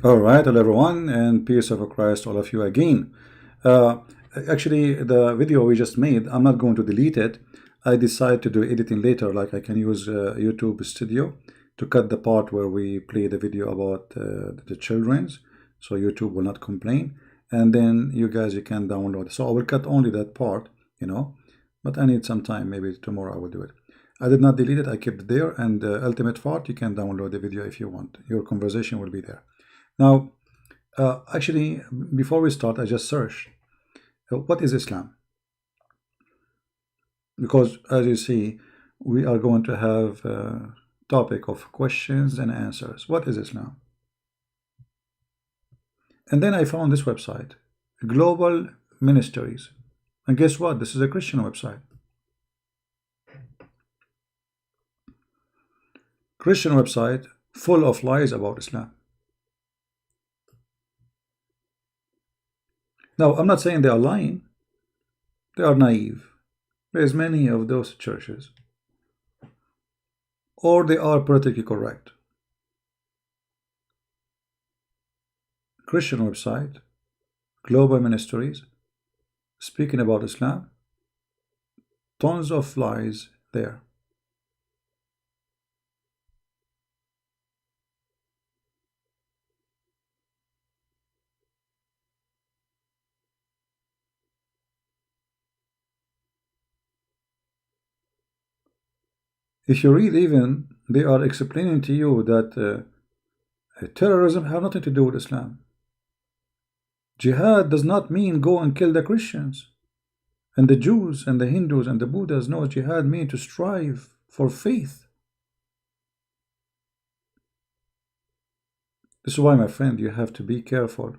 All right, hello everyone, and peace of Christ, all of you again. Uh, Actually, the video we just made, I'm not going to delete it. I decide to do editing later, like I can use YouTube Studio to cut the part where we play the video about the children's, so YouTube will not complain. And then you guys, you can download. So I will cut only that part, but I need some time. Maybe tomorrow I will do it. I did not delete it. I kept it there. And the ultimate part, you can download the video if you want. Your conversation will be there. Now, actually, before we start, I just searched what is Islam? Because as you see, we are going to have a topic of questions and answers. What is Islam? And then I found this website, Global Ministries. And guess what? This is a Christian website. Christian website full of lies about Islam. Now, I'm not saying they are lying. They are naive. There's many of those churches. Or they are politically correct. Christian website, Global Ministries, speaking about Islam, tons of lies there. If you read even, they are explaining to you that terrorism have nothing to do with Islam. Jihad does not mean go and kill the Christians and the Jews and the Hindus and the Buddhas. No, jihad means to strive for faith. This is why, my friend, you have to be careful.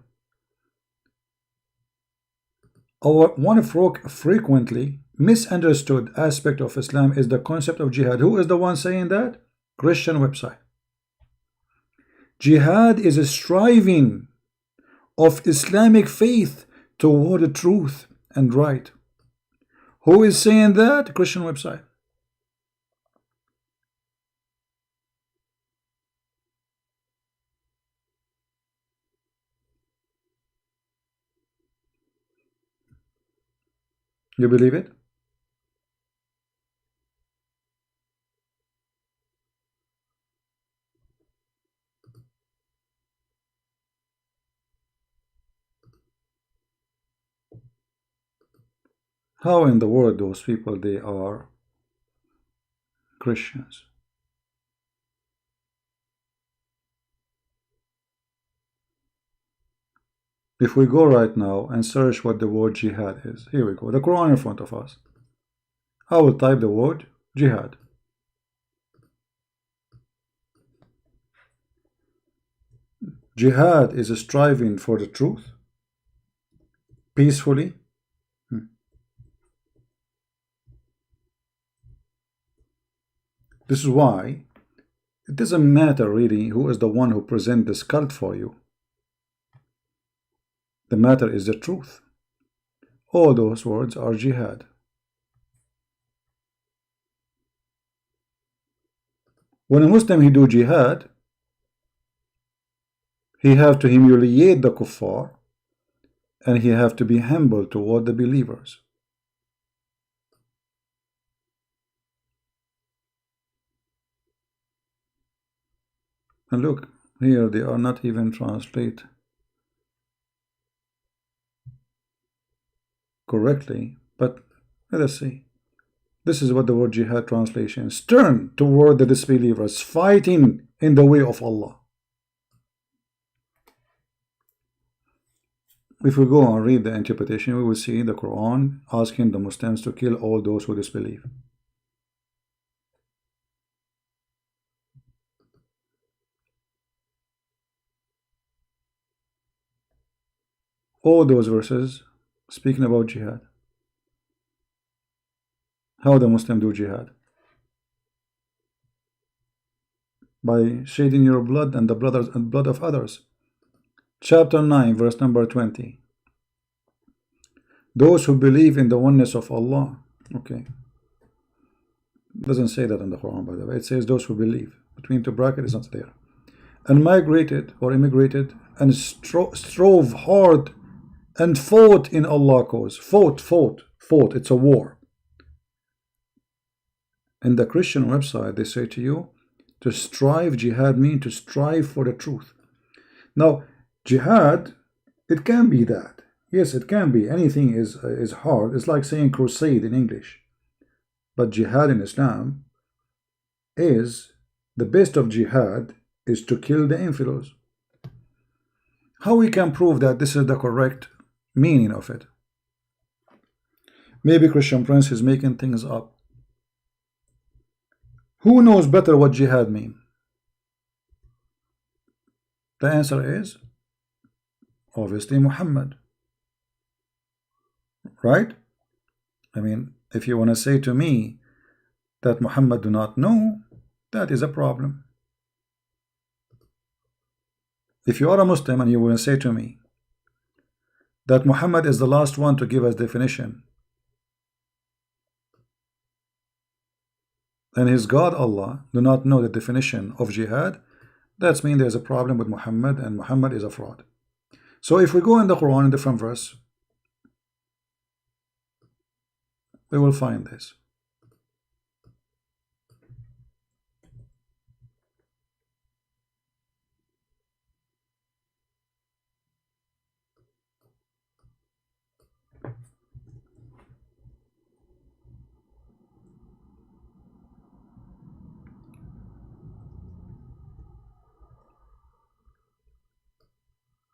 One frequently misunderstood aspect of Islam is the concept of jihad. Who is the one saying that? Christian website. Jihad is a striving of Islamic faith toward the truth and right. Who is saying that? Christian website. You believe it? How in the world those people, they are Christians? If we go right now and search what the word jihad is, here we go, the Quran in front of us. I will type the word jihad. Jihad is a striving for the truth peacefully. This is why it doesn't matter really who is the one who presents this cult for you. The matter is the truth. All those words are jihad. When a Muslim he do jihad, he have to humiliate the kuffar and he have to be humble toward the believers. And look, here they are not even translate correctly, but let us see. This is what the word jihad translation is. Turn toward the disbelievers, fighting in the way of Allah. If we go and read the interpretation, we will see the Quran asking the Muslims to kill all those who disbelieve. All those verses speaking about jihad. How the Muslim do jihad? By shedding your blood and the blood of others. Chapter 9, verse number 20. Those who believe in the oneness of Allah. Okay. Doesn't say that in the Quran, by the way. It says those who believe. Between two brackets is not there. And migrated or immigrated and strove hard and fought in Allah's cause. Fought. It's a war. In the Christian website, they say to you, to strive, jihad means to strive for the truth. Now, jihad, it can be that. Yes, it can be. Anything is hard. It's like saying crusade in English. But jihad in Islam is, the best of jihad is to kill the infidels. How we can prove that this is the correct meaning of it? Maybe Christian Prince is making things up. Who knows better what jihad means? The answer is obviously Muhammad. Right? I mean, if you want to say to me that Muhammad do not know, that is a problem. If you are a Muslim and you want to say to me that Muhammad is the last one to give us definition, and his God Allah do not know the definition of jihad, that means there's a problem with Muhammad, and Muhammad is a fraud. So if we go in the Quran in different verse, we will find this.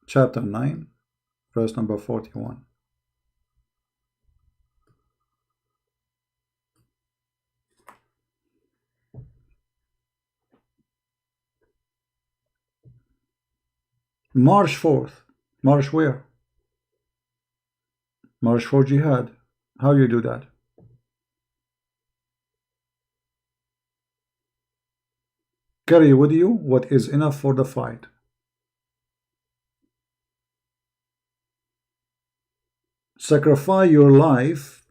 Chapter 9, verse number 41. March forth. March where? March for jihad. How you do that? Carry with you what is enough for the fight. Sacrifice your life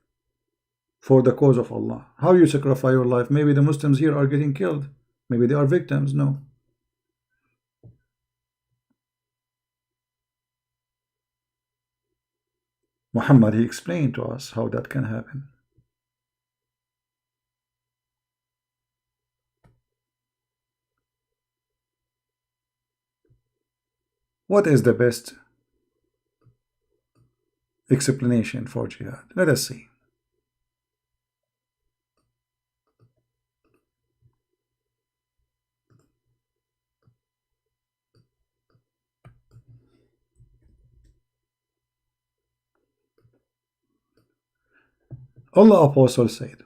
for the cause of Allah. How you sacrifice your life? Maybe the Muslims here are getting killed. Maybe they are victims. No. Muhammad, he explained to us how that can happen. What is the best explanation for jihad? Let us see. Allah Apostle said,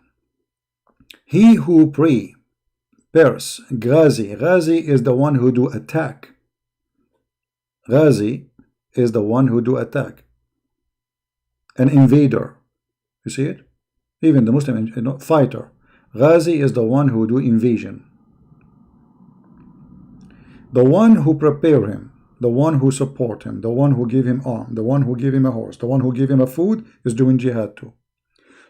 he who prepares, Ghazi is the one who do attack. Ghazi is the one who do attack. An invader. You see it? Even the Muslim fighter. Ghazi is the one who do invasion. The one who prepare him, the one who support him, the one who give him arm, the one who give him a horse, the one who give him a food is doing jihad too.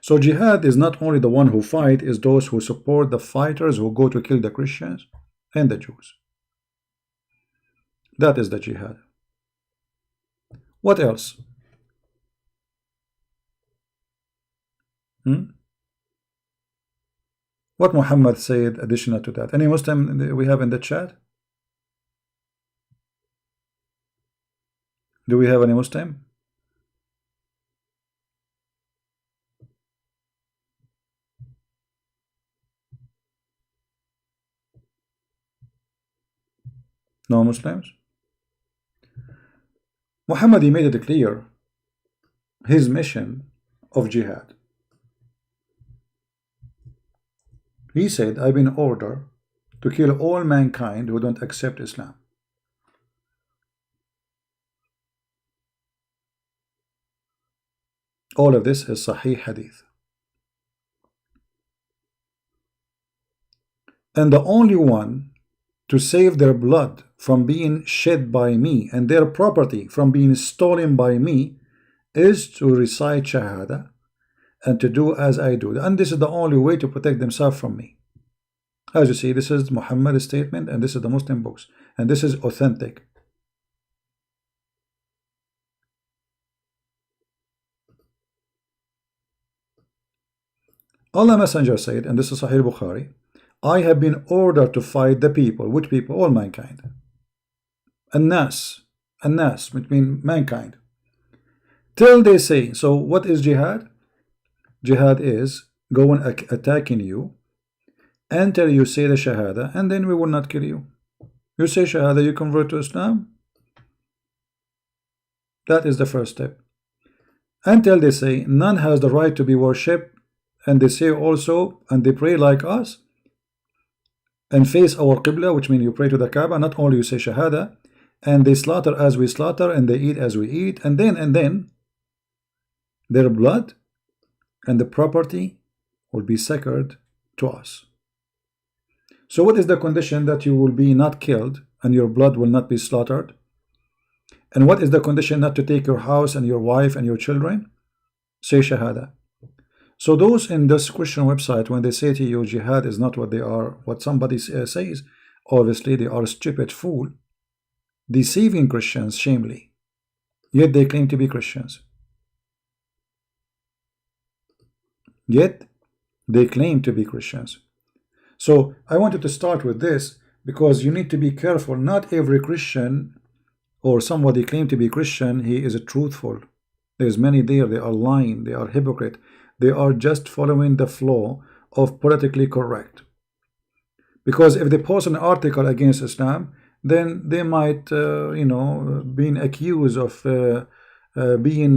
So jihad is not only the one who fight, is those who support the fighters who go to kill the Christians and the Jews. That is the jihad. What else? What Muhammad said additional to that? Any Muslim we have in the chat? Do we have any Muslim? No Muslims? Muhammad, he made it clear his mission of jihad. He said, I've been ordered to kill all mankind who don't accept Islam. All of this is Sahih Hadith. And the only one to save their blood from being shed by me and their property from being stolen by me is to recite Shahada and to do as I do. And this is the only way to protect themselves from me. As you see, this is Muhammad's statement and this is the Muslim books. And this is authentic. Allah Messenger said, and this is Sahih Bukhari, I have been ordered to fight the people. Which people? All mankind. An-nas, which means mankind. Till they say, so what is jihad? Jihad is go and attacking you until you say the shahada, and then we will not kill you. You say shahada, you convert to Islam. That is the first step. Until they say none has the right to be worshipped, and they say also, and they pray like us and face our qibla, which means you pray to the Kaaba. Not only you say shahada, and they slaughter as we slaughter, and they eat as we eat, and then their blood and the property will be sacred to us. So what is the condition that you will be not killed and your blood will not be slaughtered? And what is the condition not to take your house and your wife and your children? Say shahada. So those in this Christian website, when they say to you jihad is not what they are, what somebody says, obviously they are a stupid fool, deceiving Christians shamefully, yet they claim to be Christians. Yet they claim to be Christians. So I wanted to start with this because you need to be careful. Not every Christian or somebody claim to be Christian, he is a truthful. There's many there, they are lying, they are hypocrite. They are just following the flow of politically correct. Because if they post an article against Islam, then they might, being accused of doing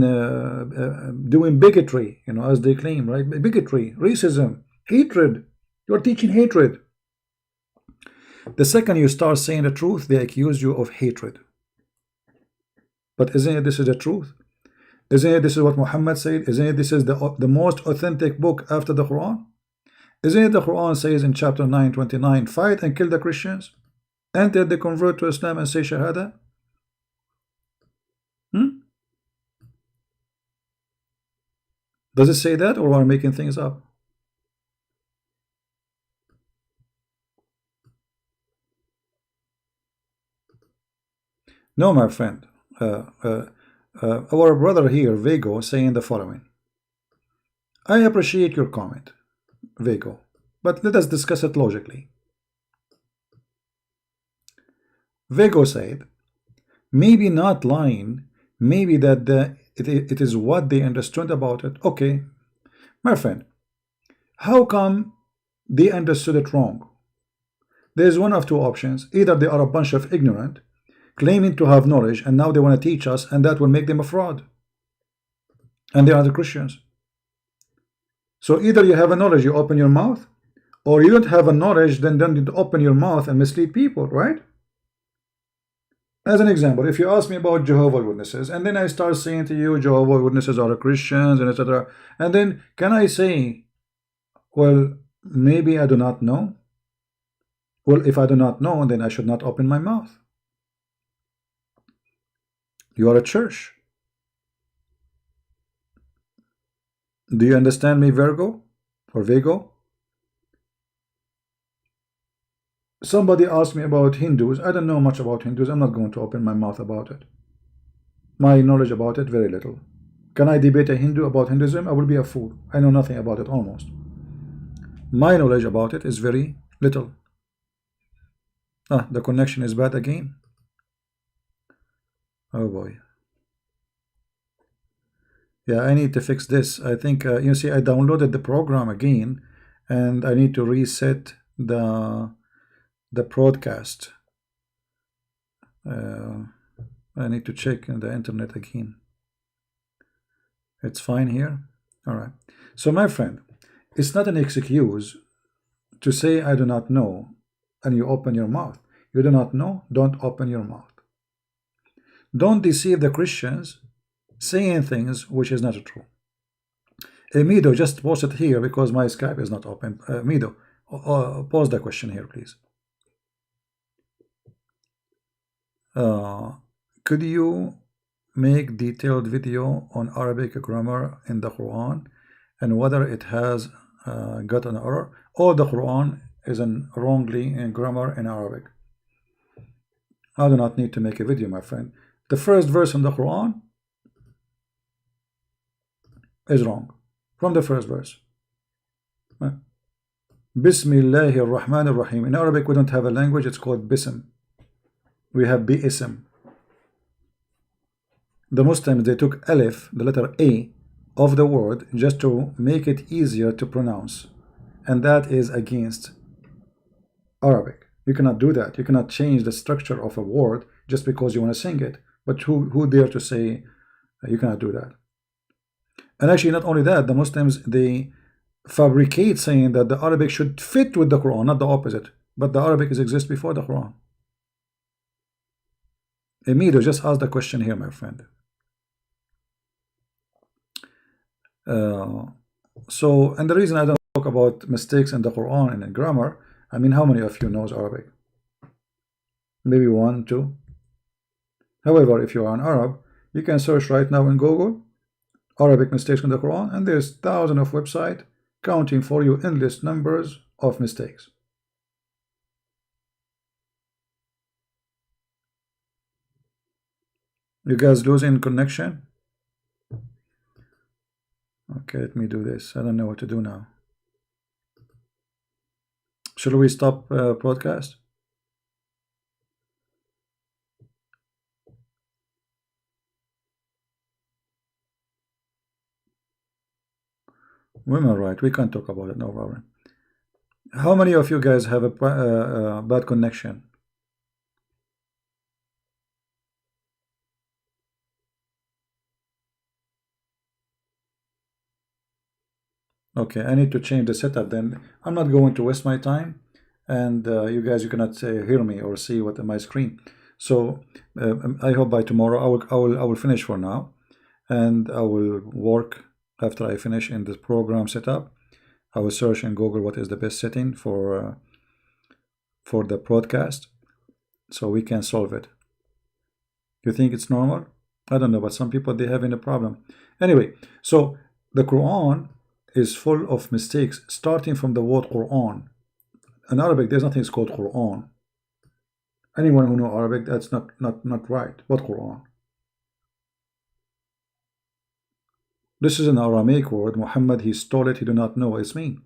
bigotry, as they claim, right? Bigotry, racism, hatred. You're teaching hatred. The second you start saying the truth, they accuse you of hatred. But isn't it this is the truth? Isn't it this is what Muhammad said? Isn't it this is the most authentic book after the Quran? Isn't it the Quran says in chapter 9:29, fight and kill the Christians until they convert to Islam and say shahada? Does it say that, or are we making things up? No, my friend. Our brother here, Vego, saying the following. I appreciate your comment, Vego, but let us discuss it logically. Vego said, maybe not lying, maybe that it is what they understood about it. Okay, my friend, how come they understood it wrong? There's one of two options. Either they are a bunch of ignorant, claiming to have knowledge, and now they want to teach us, and that will make them a fraud. And they are the Christians. So either you have a knowledge, you open your mouth, or you don't have a knowledge, then don't open your mouth and mislead people, right? As an example, if you ask me about Jehovah's Witnesses, and then I start saying to you, Jehovah's Witnesses are Christians, and etc., and then can I say, well, maybe I do not know? Well, if I do not know, then I should not open my mouth. You are a church. Do you understand me, Virgo or Vego? Somebody asked me about Hindus. I don't know much about Hindus. I'm not going to open my mouth about it. My knowledge about it, very little. Can I debate a Hindu about Hinduism? I will be a fool. I know nothing about it almost. My knowledge about it is very little. The connection is bad again. Oh boy. Yeah, I need to fix this. I think, you see, I downloaded the program again, and I need to reset the broadcast. I need to check in the internet again. It's fine here. All right. So my friend, it's not an excuse to say I do not know and you open your mouth. You do not know, don't open your mouth. Don't deceive the Christians saying things which is not true. Mido, just post it here because my Skype is not open. Mido, pause the question here, please. Could you make detailed video on Arabic grammar in the Quran and whether it has got an error? All the Quran is wrongly in grammar in Arabic. I do not need to make a video, my friend. The first verse in the Quran is wrong from the first verse. Bismillahir Rahmanir Rahim. In Arabic, we don't have a language, it's called Bism. We have Bi-ism. The Muslims, they took Alif, the letter A, of the word just to make it easier to pronounce. And that is against Arabic. You cannot do that. You cannot change the structure of a word just because you want to sing it. But who dare to say you cannot do that? And actually, not only that, the Muslims, they fabricate saying that the Arabic should fit with the Quran, not the opposite. But the Arabic exists before the Quran. Emido, just ask the question here, my friend. And the reason I don't talk about mistakes in the Quran and in grammar, I mean, how many of you knows Arabic? Maybe 1, 2. However, if you are an Arab, you can search right now in Google Arabic mistakes in the Quran, and there's thousands of websites counting for you endless numbers of mistakes. You guys losing connection? Okay, let me do this. I don't know what to do now. Should we stop broadcast? Women right, we can't talk about it, no problem. How many of you guys have a bad connection? Okay, I need to change the setup then. I'm not going to waste my time, and you guys, you cannot hear me or see what on my screen. So I hope by tomorrow I will finish for now, and I will work after I finish in this program setup. I will search in Google what is the best setting for the broadcast, so we can solve it. You think it's normal? I don't know, but some people, they having a problem. Anyway, so the Quran is full of mistakes, starting from the word Quran. In Arabic, there's nothing called Quran. Anyone who knows Arabic, that's not right. What Quran? This is an Aramaic word. Muhammad, he stole it. He do not know what it means.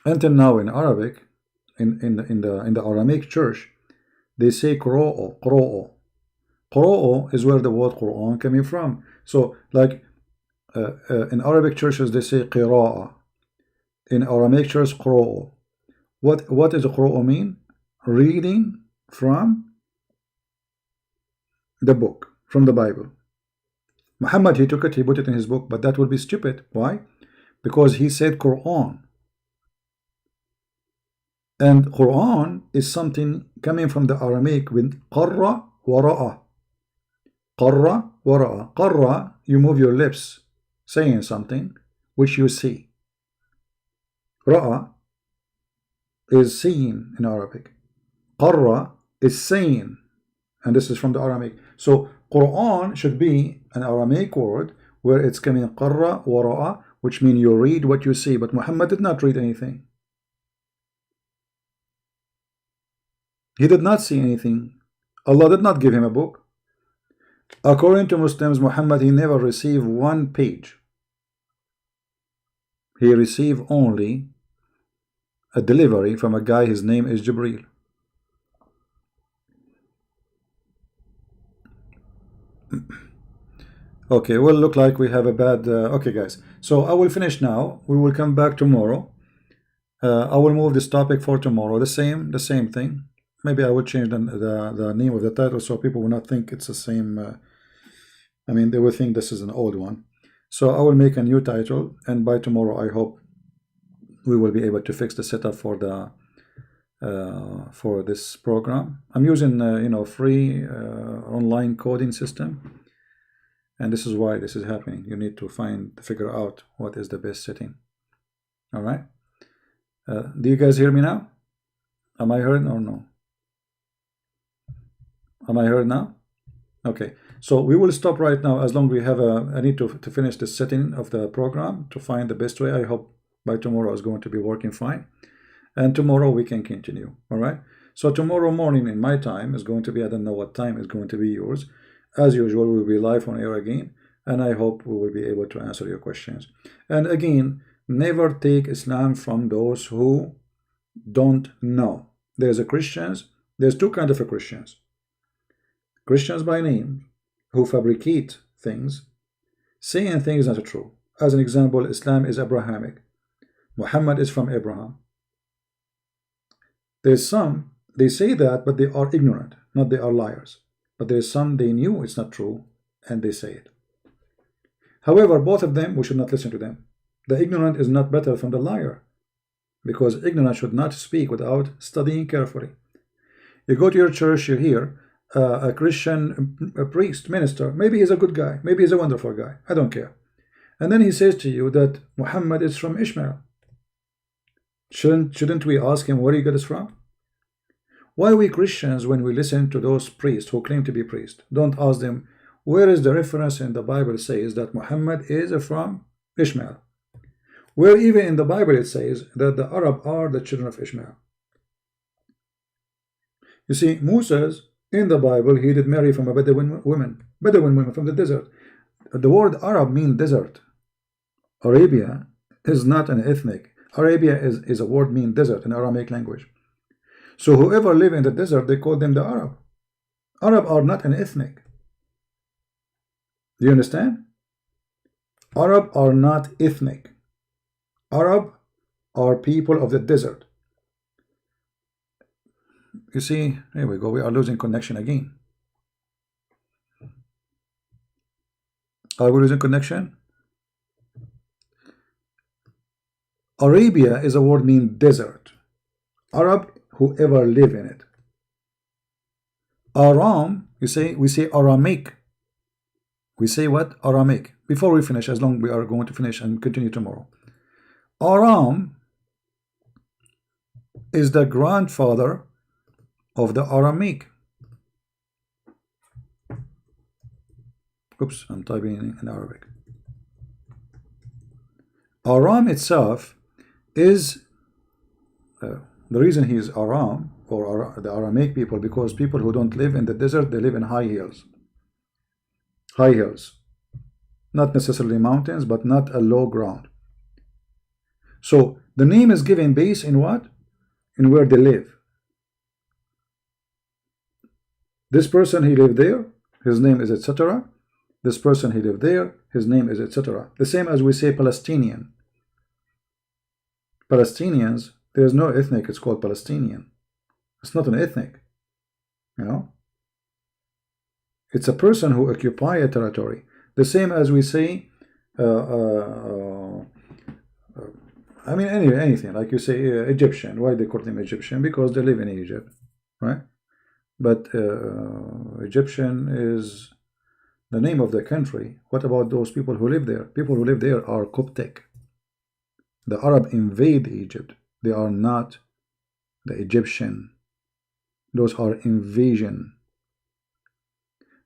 Until now, in Arabic, in the Aramaic church, they say Qur'o, Qur'o. Qur'o is where the word Quran coming from. So, like in Arabic churches, they say Qira'a. In Aramaic church, Qur'o. What does Qur'o mean? Reading from the book, from the Bible. Muhammad, he took it, he put it in his book, but that would be stupid. Why? Because he said Quran. And Quran is something coming from the Aramaic with qarra wa ra'a. Qarra wa ra'a. Qarra, you move your lips saying something which you see. Ra'a is seeing in Arabic. Qarra is saying, and this is from the Aramaic. So Quran should be an Aramaic word where it's coming qarra wa ra'a, which means you read what you see. But Muhammad did not read anything. He did not see anything. Allah did not give him a book. According to Muslims, Muhammad, he never received one page. He received only a delivery from a guy, his name is Jibreel. Okay, well, look like we have a bad okay guys, so I will finish now. We will come back tomorrow. I will move this topic for tomorrow, the same thing. Maybe I will change the name of the title so people will not think it's the same. I mean, they will think this is an old one. So I will make a new title, and by tomorrow I hope we will be able to fix the setup for the for this program. I'm using free online coding system, and this is why this is happening. You need to figure out what is the best setting. All right. Do you guys hear me now? Am I heard or no? Am I heard now? Okay, so we will stop right now as long as we have I need to finish the setting of the program to find the best way. I hope by tomorrow it's going to be working fine, and tomorrow we can continue. All right, so tomorrow morning in my time is going to be, I don't know what time is going to be yours. As usual, we'll be live on air again. and I hope we will be able to answer your questions. And again, never take Islam from those who don't know. There's a Christians, there's two kinds of Christians. Christians by name, who fabricate things, saying things not true. As an example, Islam is Abrahamic. Muhammad is from Abraham. There's some, they say that, but they are ignorant, not they are liars. But there's some they knew it's not true, and they say it. However, both of them, we should not listen to them. The ignorant is not better from the liar, because ignorant should not speak without studying carefully. You go to your church, you hear a Christian priest, minister, maybe he's a good guy, maybe he's a wonderful guy, I don't care. And then he says to you that Muhammad is from Ishmael. Shouldn't we ask him where he got this from? Why we Christians, when we listen to those priests who claim to be priests, don't ask them, where is the reference in the Bible says that Muhammad is from Ishmael? Where even in the Bible it says that the Arab are the children of Ishmael. You see, Moses, in the Bible, he did marry from a Bedouin woman from the desert. The word Arab means desert. Arabia is not an ethnic. Arabia is a word mean desert in Aramaic language. So whoever live in the desert, they call them the Arab. Arab are not an ethnic. Do you understand? Arab are not ethnic. Arab are people of the desert. You see, here we go, we are losing connection again. Are we losing connection? Arabia is a word mean desert. Arab, whoever live in it. Aram, we say Aramic. We say what? Aramic. Before we finish, as long we are going to finish and continue tomorrow. Aram is the grandfather of the Aramic. Oops, I'm typing in Arabic. Aram itself is the reason he is Aram, or the Aramic people, because people who don't live in the desert, they live in high hills. High hills. Not necessarily mountains, but not a low ground. So the name is given based in what? In where they live. This person, he lived there, his name is etc. This person, he lived there, his name is etc. The same as we say Palestinian. Palestinians, there is no ethnic, it's called Palestinian. It's not an ethnic, you know. It's a person who occupy a territory. The same as we say, I mean, anything, like you say Egyptian. Why they call them Egyptian? Because they live in Egypt, right? But Egyptian is the name of the country. What about those people who live there? People who live there are Coptic. The Arab invade Egypt. They are not the Egyptian. Those are invasion.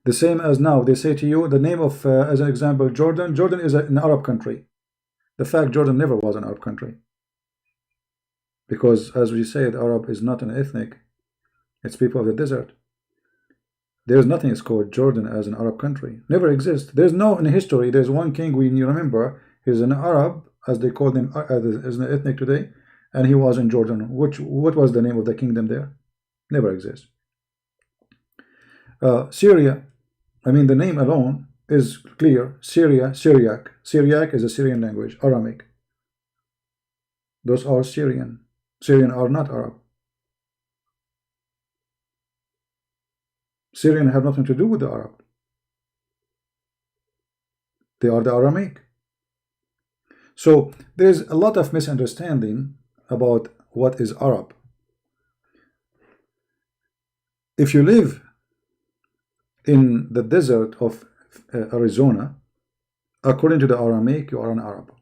The same as now, they say to you, the name of, as an example, Jordan. Jordan is an Arab country. The fact Jordan never was an Arab country. Because, as we said, Arab is not an ethnic. It's people of the desert. There's nothing is called Jordan as an Arab country. Never exists. There's no, in history, there's one king we remember, he's an Arab, as they call them, as an ethnic today, and he was in Jordan. What was the name of the kingdom there? Never exists. Syria, I mean, the name alone is clear. Syria, Syriac. Syriac is a Syrian language, Aramic. Those are Syrian. Syrian are not Arab. Syrian have nothing to do with the Arab. They are the Aramic. So there's a lot of misunderstanding about what is Arab. If you live in the desert of Arizona, according to the Aramaic, you are an Arab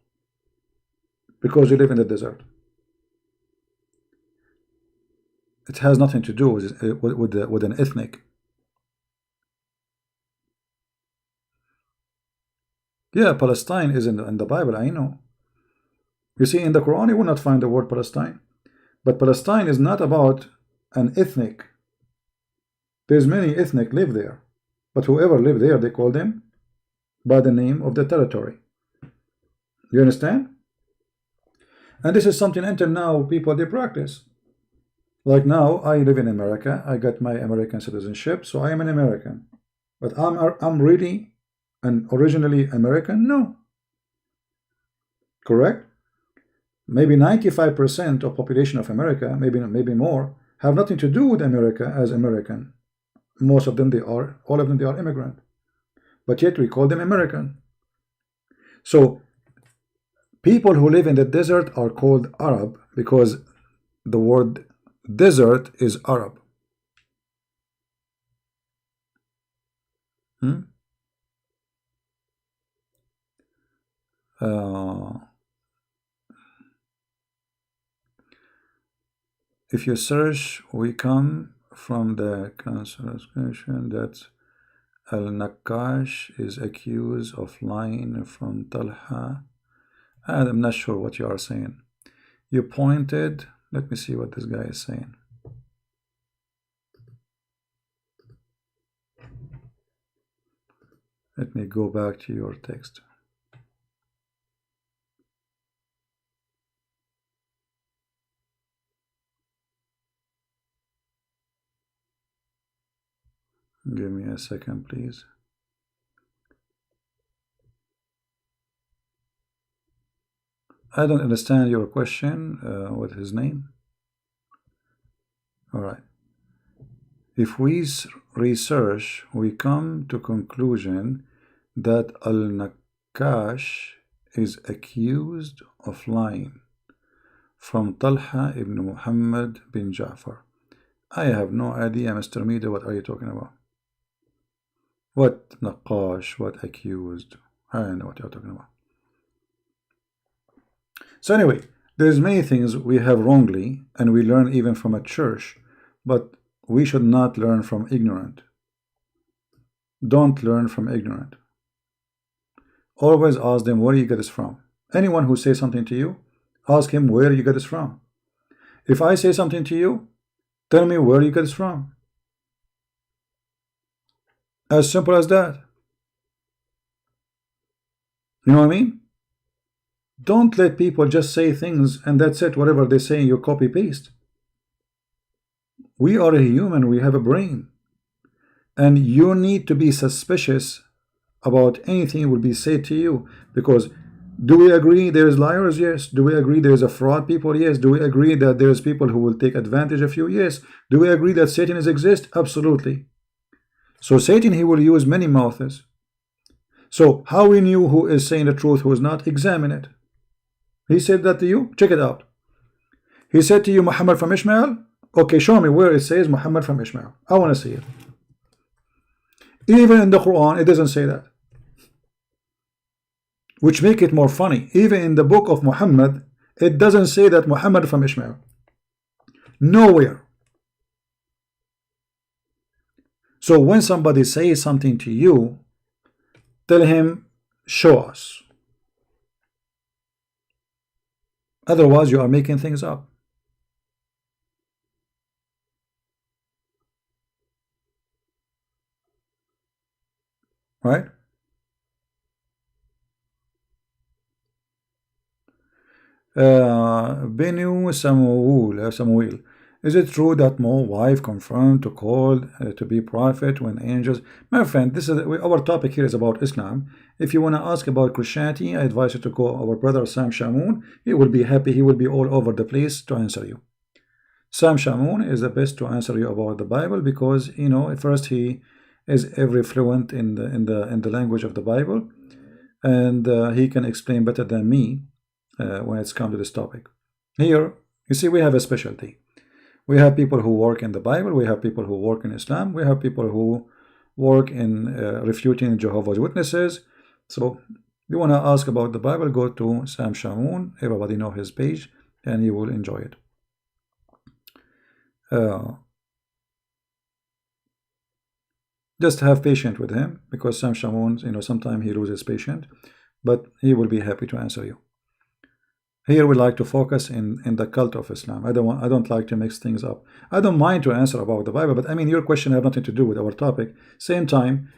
because you live in the desert. It has nothing to do with an ethnic. Yeah, Palestine is in the Bible, I know. You see, in the Quran, you will not find the word Palestine. But Palestine is not about an ethnic. There's many ethnic live there. But whoever live there, they call them by the name of the territory. You understand? And this is something until now people they practice. Like now, I live in America. I got my American citizenship, so I am an American. But I'm really and originally American? No. Correct? Maybe 95% of population of America, maybe more, have nothing to do with America as American. Most of them all of them they are immigrant. But yet we call them American. So people who live in the desert are called Arab because the word desert is Arab. If you search, we come from the consideration that Al-Naqash is accused of lying from Talha. And I'm not sure what you are saying. You pointed, let me see what this guy is saying. Let me go back to your text. Give me a second, please. I don't understand your question. What is his name? All right. If we research, we come to conclusion that Al-Naqash is accused of lying from Talha ibn Muhammad bin Ja'far. I have no idea, Mr. Meader, what are you talking about? What Naqash, what accused? I don't know what you're talking about. So anyway, there's many things we have wrongly, and we learn even from a church, but we should not learn from ignorant. Don't learn from ignorant. Always ask them where you get this from. Anyone who says something to you, ask him where you get this from. If I say something to you, tell me where you get this from. As simple as that. You know what I mean? Don't let people just say things and that's it. Whatever they say, you copy paste. We are a human. We have a brain. And you need to be suspicious about anything will be said to you. Because do we agree there is liars? Yes. Do we agree there is a fraud people? Yes. Do we agree that there is people who will take advantage of you? Yes. Do we agree that Satan exists? Absolutely. So Satan, he will use many mouths. So how we knew who is saying the truth, who is not? Examine it. He said that to you? Check it out. He said to you, Muhammad from Ishmael? Okay, show me where it says Muhammad from Ishmael. I want to see it. Even in the Quran, it doesn't say that. Which make it more funny. Even in the book of Muhammad, it doesn't say that Muhammad from Ishmael. Nowhere. So when somebody says something to you, tell him, show us. Otherwise, you are making things up. Right? Benu Samuel. Is it true that my wife confirmed to call to be prophet when angels? My friend, this is our topic here is about Islam. If you want to ask about Christianity, I advise you to call our brother Sam Shamoun. He will be happy. He will be all over the place to answer you. Sam Shamoun is the best to answer you about the Bible because you know first he is every fluent in the language of the Bible, and he can explain better than me when it's come to this topic. Here, you see, we have a specialty. We have people who work in the Bible. We have people who work in Islam. We have people who work in refuting Jehovah's Witnesses. So, you want to ask about the Bible, go to Sam Shamoun. Everybody know his page, and you will enjoy it. Just have patience with him because Sam Shamoun, you know, sometimes he loses patience, but he will be happy to answer you. Here we like to focus in the cult of Islam. I don't like to mix things up. I don't mind to answer about the Bible, but I mean your question have nothing to do with our topic. Same time,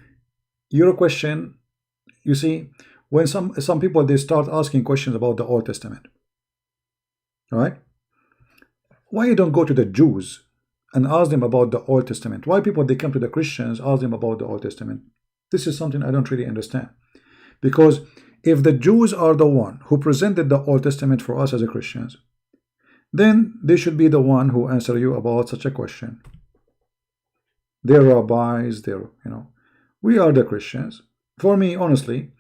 your question, you see, when some people, they start asking questions about the Old Testament, right? Why you don't go to the Jews and ask them about the Old Testament? Why people, they come to the Christians, ask them about the Old Testament? This is something I don't really understand. Because if the Jews are the one who presented the Old Testament for us as a Christians, then they should be the one who answer you about such a question. They're rabbis, we are the Christians. For me, honestly,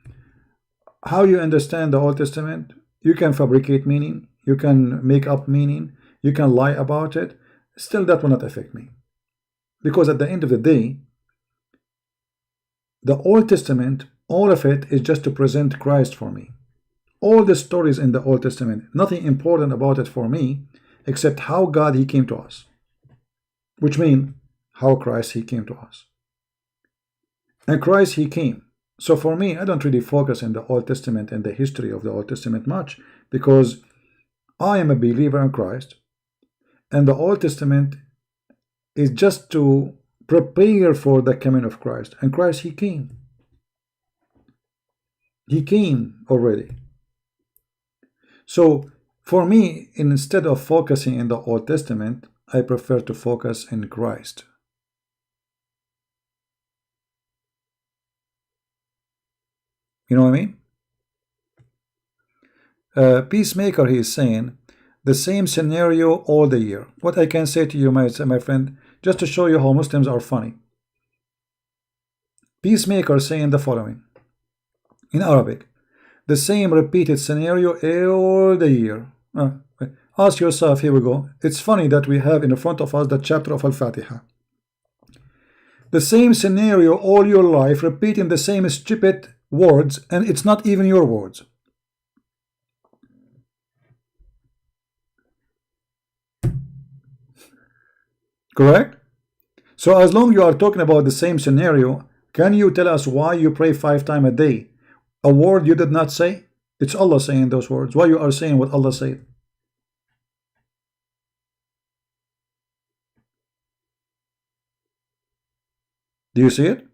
how you understand the Old Testament, you can fabricate meaning, you can make up meaning, you can lie about it, still that will not affect me. Because at the end of the day, the Old Testament, all of it is just to present Christ for me. All the stories in the Old Testament, nothing important about it for me, except how God, he came to us. Which means, how Christ, he came to us. And Christ, he came. So for me, I don't really focus in the Old Testament and the history of the Old Testament much, because I am a believer in Christ, and the Old Testament is just to prepare for the coming of Christ. And Christ, he came. He came already. So for me, instead of focusing in the Old Testament, I prefer to focus in Christ. You know what I mean? Peacemaker, he is saying the same scenario all the year. What I can say to you, my friend, just to show you how Muslims are funny. Peacemaker saying the following in Arabic: the same repeated scenario all the year. Ask yourself, here we go. It's funny that we have in front of us the chapter of Al-Fatiha. The same scenario all your life, repeating the same stupid words, and it's not even your words. Correct? So as long you are talking about the same scenario, can you tell us why you pray 5 times a day? A word you did not say? It's Allah saying those words. Why you are saying what Allah said? Do you see it?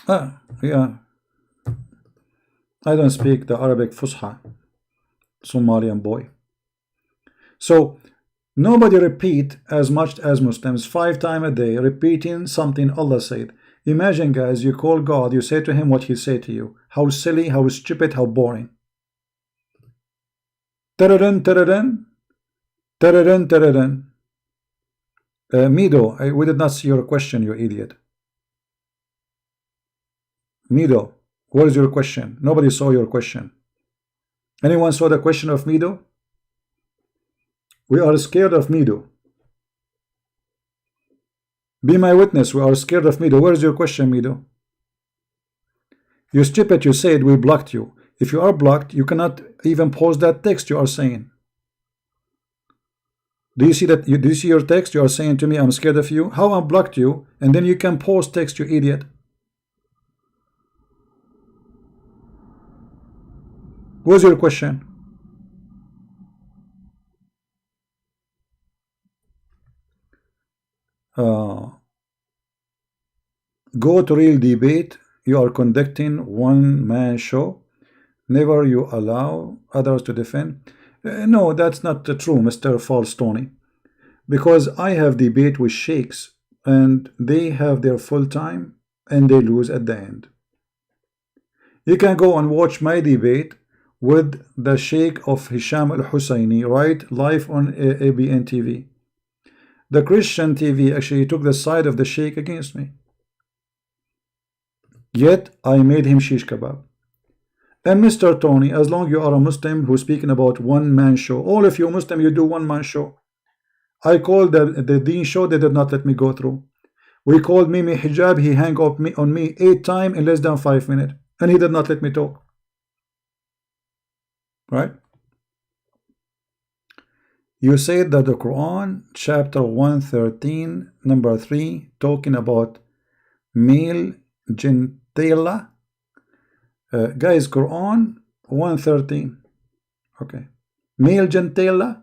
Yeah. I don't speak the Arabic Fusha, Somalian boy. So nobody repeat as much as Muslims 5 times a day, repeating something Allah said. Imagine, guys, you call God, you say to him what he said to you. How silly, how stupid, how boring. Tararan, tararan, tararan, tararan. Mido, we did not see your question, you idiot. Mido, what is your question? Nobody saw your question. Anyone saw the question of Mido? We are scared of Mido. Be my witness, we are scared of Mido. Where is your question, Mido? You stupid, you said we blocked you. If you are blocked, you cannot even post that text you are saying. Do you see that? Do you see your text? You are saying to me, I'm scared of you. How I blocked you, and then you can post text, you idiot. What's your question? Go to real debate. You are conducting one-man show. Never you allow others to defend. No, that's not true, Mr. False Tony. Because I have debate with sheikhs, and they have their full time, and they lose at the end. You can go and watch my debate with the Sheikh of Hisham al-Husseini, right, live on ABN TV. The Christian TV actually took the side of the Sheikh against me. Yet I made him shish kebab. And Mr. Tony, as long you are a Muslim who's speaking about one-man show, all of you Muslim, you do one-man show. I called the Deen show, they did not let me go through. We called Mimi Hijab, he hung up on me 8 times in less than 5 minutes, and he did not let me talk. Right? You said that the Quran, chapter 113, number 3, talking about male genitalia. Guys, Quran 113. Okay. Male genitalia.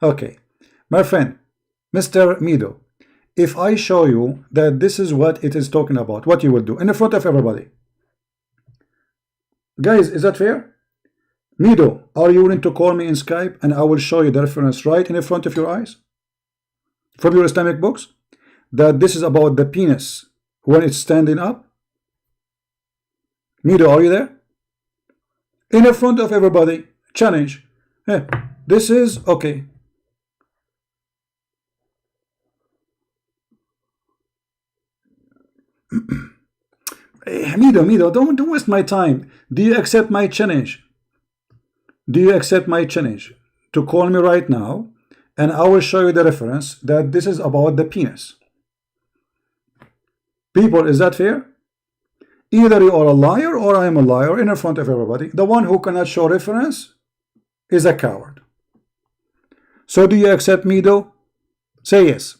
Okay, my friend, Mr. Mido, if I show you that this is what it is talking about, what you will do in front of everybody? Guys, is that fair? Mido, are you willing to call me in Skype and I will show you the reference right in front of your eyes from your Islamic books that this is about the penis when it's standing up? Mido, are you there? In front of everybody, challenge. Hey, this is okay. Mido, don't waste my time. Do you accept my challenge? Do you accept my challenge to call me right now and I will show you the reference that this is about the penis? People, is that fair? Either you are a liar or I am a liar in front of everybody. The one who cannot show reference is a coward. So do you accept Mido? Say yes,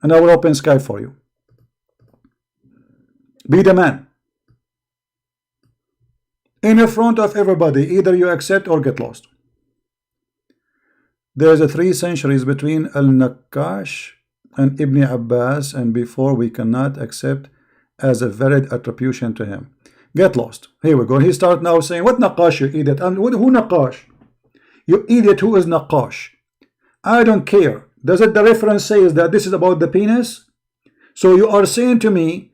and I will open Skype for you. Be the man. In front of everybody, either you accept or get lost. There's a 3 centuries between Al-Naqash and Ibn Abbas, and before we cannot accept as a valid attribution to him. Get lost. Here we go. He start now saying, what Naqash, you idiot? And who Naqash? You idiot, who is Naqash? I don't care. Does it the reference says that this is about the penis? So you are saying to me,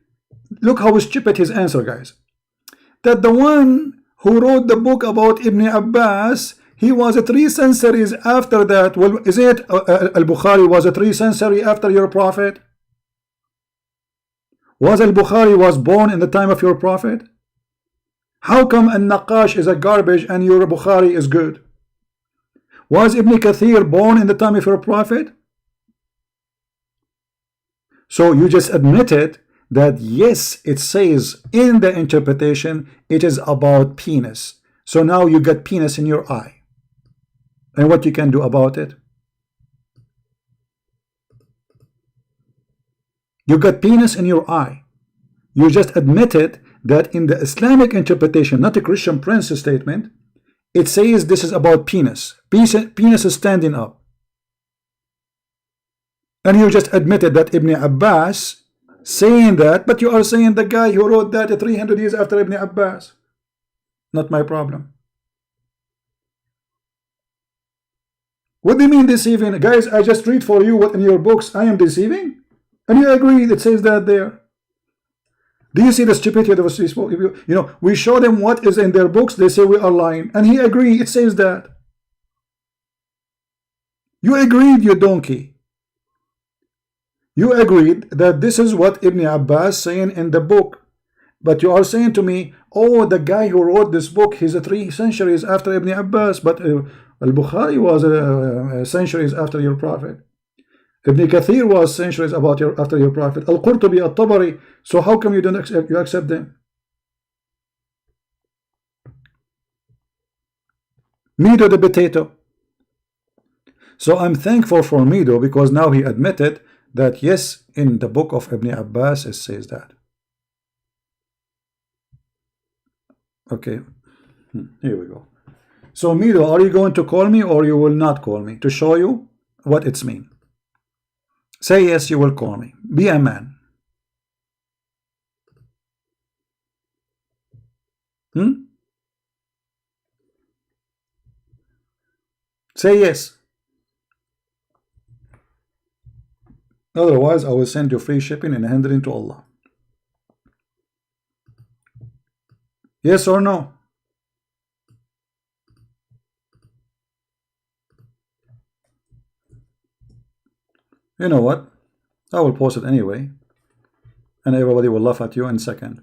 look how stupid his answer, guys, that the one who wrote the book about Ibn Abbas, he was 3 centuries after that. Well, is it Al-Bukhari was 3 centuries after your prophet? Was Al-Bukhari was born in the time of your prophet? How come Al-Naqash is a garbage and your Bukhari is good? Was Ibn Kathir born in the time of your prophet? So you just admitted that yes, it says in the interpretation it is about penis. So now you got penis in your eye. And what you can do about it? You got penis in your eye. You just admitted that in the Islamic interpretation, not a Christian Prince statement, it says this is about penis. Penis is standing up. And you just admitted that Ibn Abbas saying that, but you are saying the guy who wrote that 300 years after Ibn Abbas. Not my problem. What do you mean deceiving? Guys, I just read for you what in your books I am deceiving? And you agree it says that there. Do you see the stupidity of these people? You know, we show them what is in their books, they say we are lying. And he agreed, it says that. You agreed, you donkey. You agreed that this is what Ibn Abbas saying in the book. But you are saying to me, oh, the guy who wrote this book, he's 3 centuries after Ibn Abbas, but Al-Bukhari was centuries after your prophet. Ibn Kathir was centuries after your prophet. Al-Qurtubi, Al-Tabari. So how come you don't accept them? Mido the potato. So I'm thankful for Mido because now he admitted that yes, in the book of Ibn Abbas it says that. Okay, here we go. So Mido, are you going to call me or you will not call me to show you what it's mean? Say yes, you will call me. Be a man. Say yes. Otherwise, I will send you free shipping and handling to Allah. Yes or no? You know what? I will post it anyway. And everybody will laugh at you in a second.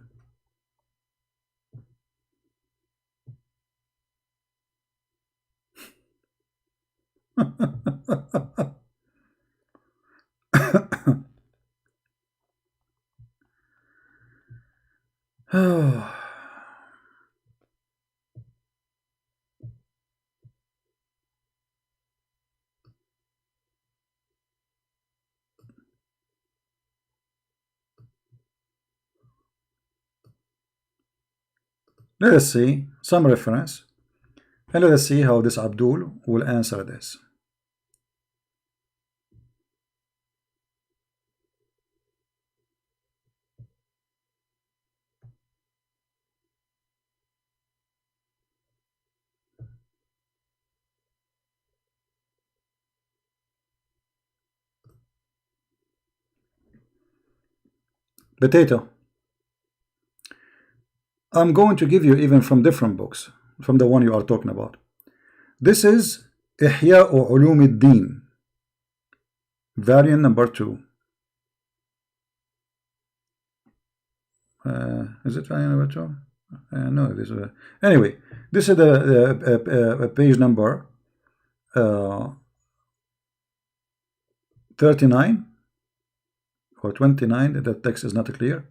Let's see some reference. And let us see how this Abdul will answer this. Potato. I'm going to give you even from different books, from the one you are talking about. This is Ihya Ulum al-Din, variant number 2. Is it variant number 2? No, this is anyway. This is the page number 39 or 29. The text is not clear.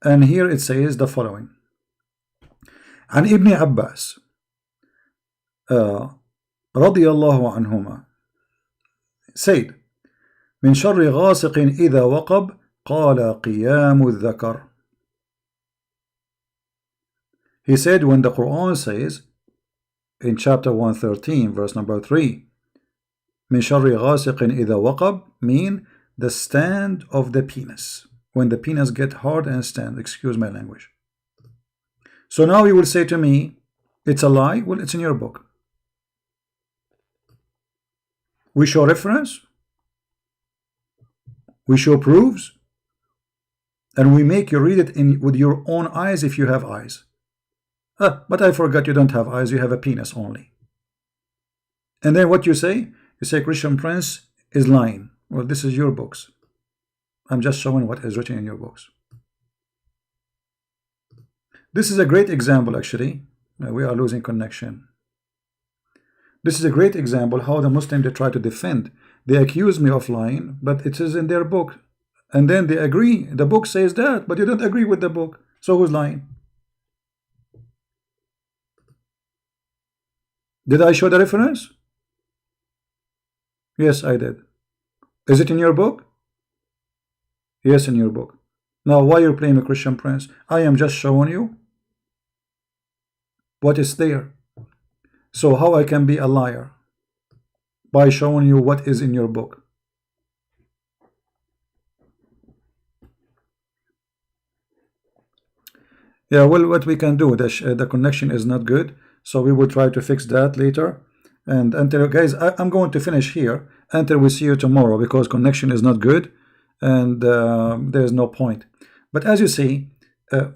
And here it says the following: عن ابن عباس رضي الله عنهما said من شر غاسق إذا وقب قال قيام الذكر. He said, when the Quran says in chapter 113 verse number 3, من شر غاسق إذا وقب, mean the stand of the penis, when the penis get hard and stand. Excuse my language. So now you will say to me, it's a lie. Well, it's in your book. We show reference, we show proofs, and we make you read it with your own eyes if you have eyes. But I forgot you don't have eyes, you have a penis only. And then what you say? You say Christian Prince is lying. Well, this is your books. I'm just showing what is written in your books. This is a great example, actually. We are losing connection. This is a great example how the Muslims, they try to defend. They accuse me of lying, but it is in their book. And then they agree. The book says that, but you don't agree with the book. So who's lying? Did I show the reference? Yes, I did. Is it in your book? Yes, in your book. Now, why you're playing a Christian Prince? I am just showing you what is there. So how I can be a liar? By showing you what is in your book. Yeah, well, what we can do, the connection is not good, so we will try to fix that later. And until, guys, I'm going to finish here until we see you tomorrow, because connection is not good and there's no point. But as you see,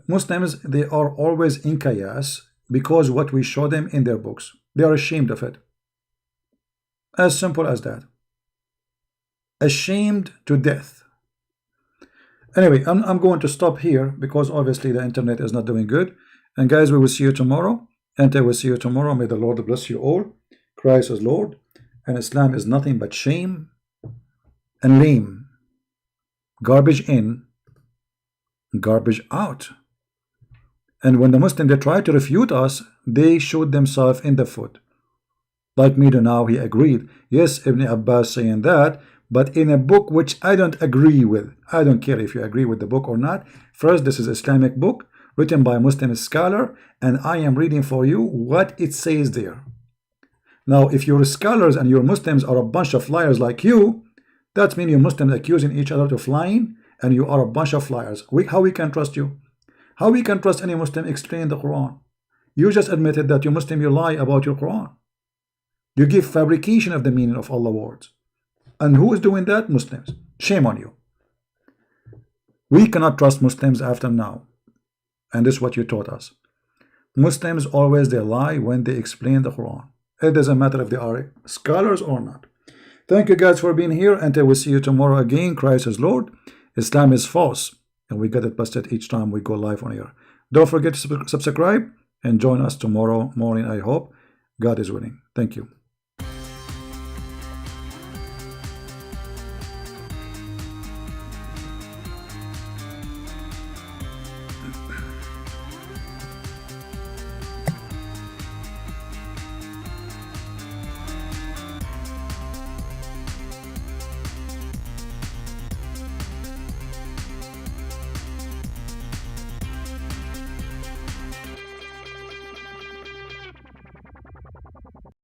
Muslims, they are always in chaos because what we show them in their books, they are ashamed of it. As simple as that. Ashamed to death. Anyway, I'm going to stop here because obviously the internet is not doing good. And guys, we will see you tomorrow. Until we see you tomorrow, may the Lord bless you all. Christ is Lord, and Islam is nothing but shame and lame. Garbage in, garbage out. And when the Muslims, they try to refute us, they shoot themselves in the foot. Like me now, he agreed. Yes, Ibn Abbas saying that, but in a book which I don't agree with. I don't care if you agree with the book or not. First, this is an Islamic book written by a Muslim scholar, and I am reading for you what it says there. Now, if your scholars and your Muslims are a bunch of liars like you, that means you Muslims accusing each other of lying, and you are a bunch of liars. How we can trust you? How we can trust any Muslim explain the Quran? You just admitted that you Muslim, you lie about your Quran. You give fabrication of the meaning of Allah's words. And who is doing that? Muslims. Shame on you. We cannot trust Muslims after now. And this is what you taught us. Muslims always, they lie when they explain the Quran. It doesn't matter if they are scholars or not. Thank you guys for being here. Until we see you tomorrow again. Christ is Lord. Islam is false. And we get it busted each time we go live on here. Don't forget to subscribe and join us tomorrow morning, I hope. God is willing. Thank you.